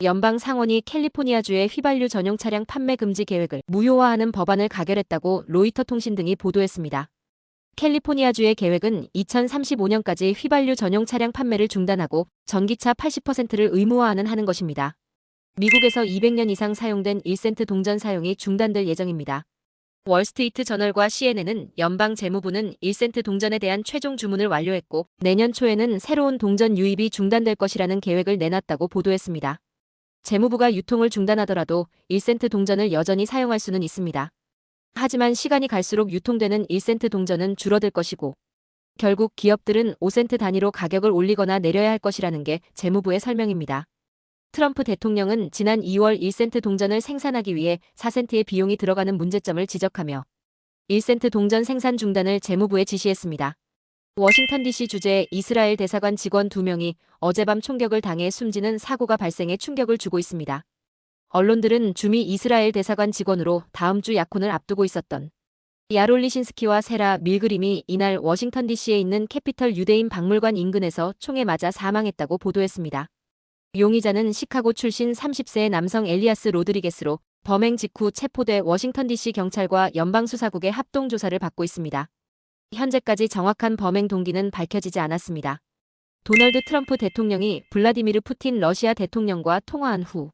연방 상원이 캘리포니아주의 휘발유 전용 차량 판매 금지 계획을 무효화하는 법안을 가결했다고 로이터 통신 등이 보도했습니다. 캘리포니아주의 계획은 2035년까지 휘발유 전용 차량 판매를 중단하고 전기차 80%를 의무화하는 하는 것입니다. 미국에서 200년 이상 사용된 1센트 동전 사용이 중단될 예정입니다. 월스트리트 저널과 CNN은 연방 재무부는 1센트 동전에 대한 최종 주문을 완료했고 내년 초에는 새로운 동전 유입이 중단될 것이라는 계획을 내놨다고 보도했습니다. 재무부가 유통을 중단하더라도 1센트 동전을 여전히 사용할 수는 있습니다. 하지만 시간이 갈수록 유통되는 1센트 동전은 줄어들 것이고 결국 기업들은 5센트 단위로 가격을 올리거나 내려야 할 것이라는 게 재무부의 설명입니다. 트럼프 대통령은 지난 2월 1센트 동전을 생산하기 위해 4센트의 비용이 들어가는 문제점을 지적하며 1센트 동전 생산 중단을 재무부에 지시했습니다. 워싱턴 DC 주재 이스라엘 대사관 직원 2명이 어젯밤 총격을 당해 숨지는 사고가 발생해 충격을 주고 있습니다. 언론들은 주미 이스라엘 대사관 직원으로 다음 주 약혼을 앞두고 있었던 야롤리신스키와 세라 밀그림이 이날 워싱턴 DC에 있는 캐피털 유대인 박물관 인근에서 총에 맞아 사망했다고 보도했습니다. 용의자는 시카고 출신 30세의 남성 엘리아스 로드리게스로 범행 직후 체포돼 워싱턴 DC 경찰과 연방수사국의 합동조사를 받고 있습니다. 현재까지 정확한 범행 동기는 밝혀지지 않았습니다. 도널드 트럼프 대통령이 블라디미르 푸틴 러시아 대통령과 통화한 후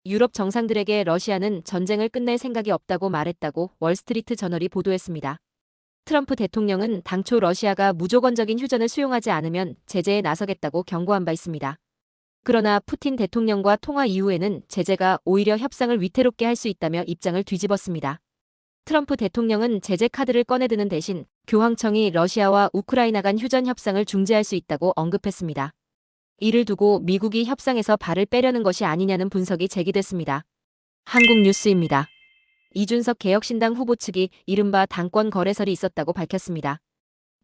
유럽 정상들에게 러시아는 전쟁을 끝낼 생각이 없다고 말했다고 월스트리트 저널이 보도했습니다. 트럼프 대통령은 당초 러시아가 무조건적인 휴전을 수용하지 않으면 제재에 나서겠다고 경고한 바 있습니다. 그러나 푸틴 대통령과 통화 이후에는 제재가 오히려 협상을 위태롭게 할 수 있다며 입장을 뒤집었습니다. 트럼프 대통령은 제재 카드를 꺼내드는 대신 교황청이 러시아와 우크라이나 간 휴전 협상을 중지할 수 있다고 언급했습니다. 이를 두고 미국이 협상에서 발을 빼려는 것이 아니냐는 분석이 제기됐습니다. 한국뉴스입니다. 이준석 개혁신당 후보 측이 이른바 당권 거래설이 있었다고 밝혔습니다.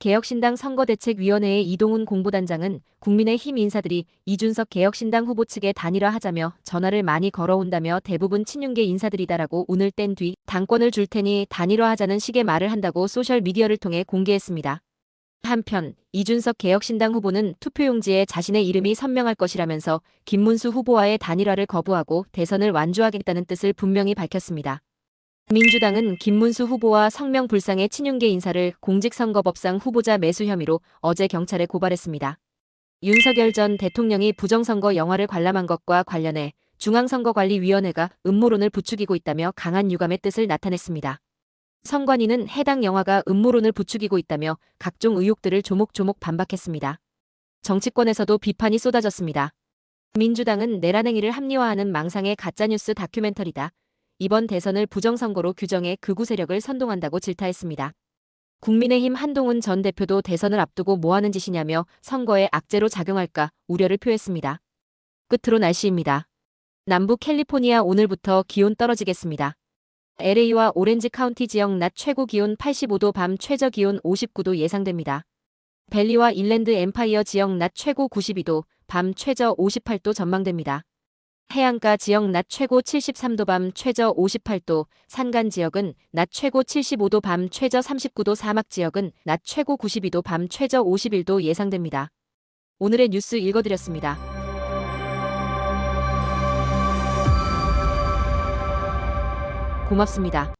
개혁신당 선거대책위원회의 이동훈 공보단장은 국민의힘 인사들이 이준석 개혁신당 후보 측에 단일화하자며 전화를 많이 걸어온다며 대부분 친윤계 인사들이다라고 운을 뗀 뒤 당권을 줄 테니 단일화하자는 식의 말을 한다고 소셜미디어를 통해 공개했습니다. 한편 이준석 개혁신당 후보는 투표용지에 자신의 이름이 선명할 것이라면서 김문수 후보와의 단일화를 거부하고 대선을 완주하겠다는 뜻을 분명히 밝혔습니다. 민주당은 김문수 후보와 성명 불상의 친윤계 인사를 공직선거법상 후보자 매수 혐의로 어제 경찰에 고발했습니다. 윤석열 전 대통령이 부정선거 영화를 관람한 것과 관련해 중앙선거관리위원회가 음모론을 부추기고 있다며 강한 유감의 뜻을 나타냈습니다. 선관위는 해당 영화가 음모론을 부추기고 있다며 각종 의혹들을 조목조목 반박했습니다. 정치권에서도 비판이 쏟아졌습니다. 민주당은 내란 행위를 합리화하는 망상의 가짜뉴스 다큐멘터리다. 이번 대선을 부정선거로 규정해 극우 세력을 선동한다고 질타했습니다. 국민의힘 한동훈 전 대표도 대선을 앞두고 뭐하는 짓이냐며 선거에 악재로 작용할까 우려를 표했습니다. 끝으로 날씨입니다. 남부 캘리포니아 오늘부터 기온 떨어지겠습니다. LA와 오렌지 카운티 지역 낮 최고 기온 85도 밤 최저 기온 59도 예상됩니다. 밸리와 인랜드 엠파이어 지역 낮 최고 92도 밤 최저 58도 전망됩니다. 해안가 지역 낮 최고 73도 밤 최저 58도, 산간 지역은 낮 최고 75도 밤 최저 39도, 사막 지역은 낮 최고 92도 밤 최저 51도 예상됩니다. 오늘의 뉴스 읽어드렸습니다. 고맙습니다.